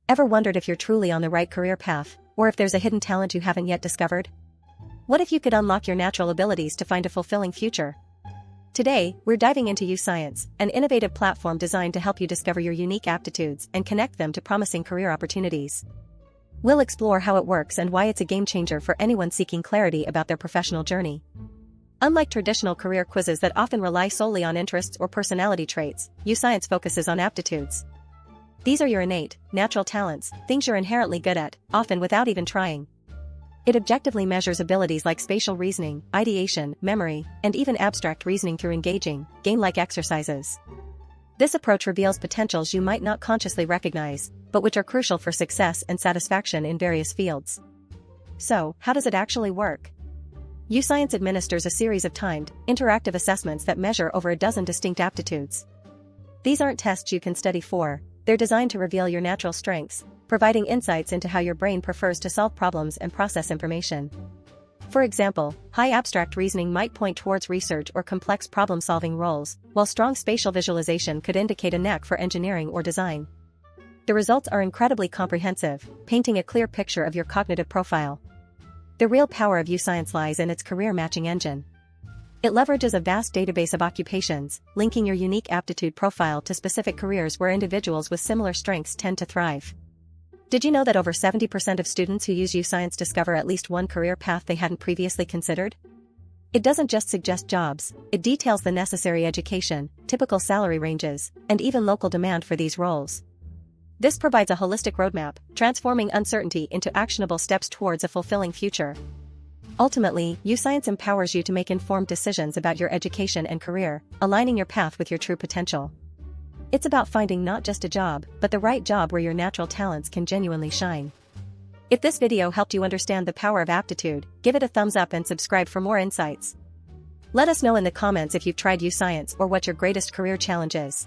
Ever wondered if you're truly on the right career path, or if there's a hidden talent you haven't yet discovered? What if you could unlock your natural abilities to find a fulfilling future? Today, we're diving into UScience, an innovative platform designed to help you discover your unique aptitudes and connect them to promising career opportunities. We'll explore how it works and why it's a game-changer for anyone seeking clarity about their professional journey. Unlike traditional career quizzes that often rely solely on interests or personality traits, UScience focuses on aptitudes. These are your innate, natural talents, things you're inherently good at, often without even trying. It objectively measures abilities like spatial reasoning, ideation, memory, and even abstract reasoning through engaging, game-like exercises. This approach reveals potentials you might not consciously recognize, but which are crucial for success and satisfaction in various fields. So, how does it actually work? UScience administers a series of timed, interactive assessments that measure over a dozen distinct aptitudes. These aren't tests you can study for, they're designed to reveal your natural strengths, providing insights into how your brain prefers to solve problems and process information. For example, high abstract reasoning might point towards research or complex problem-solving roles, while strong spatial visualization could indicate a knack for engineering or design. The results are incredibly comprehensive, painting a clear picture of your cognitive profile. The real power of UScience lies in its career matching engine. It leverages a vast database of occupations, linking your unique aptitude profile to specific careers where individuals with similar strengths tend to thrive. Did you know that over 70% of students who use UScience discover at least one career path they hadn't previously considered? It doesn't just suggest jobs, it details the necessary education, typical salary ranges, and even local demand for these roles. This provides a holistic roadmap, transforming uncertainty into actionable steps towards a fulfilling future. Ultimately, UScience empowers you to make informed decisions about your education and career, aligning your path with your true potential. It's about finding not just a job, but the right job where your natural talents can genuinely shine. If this video helped you understand the power of aptitude, give it a thumbs up and subscribe for more insights. Let us know in the comments if you've tried UScience or what your greatest career challenge is.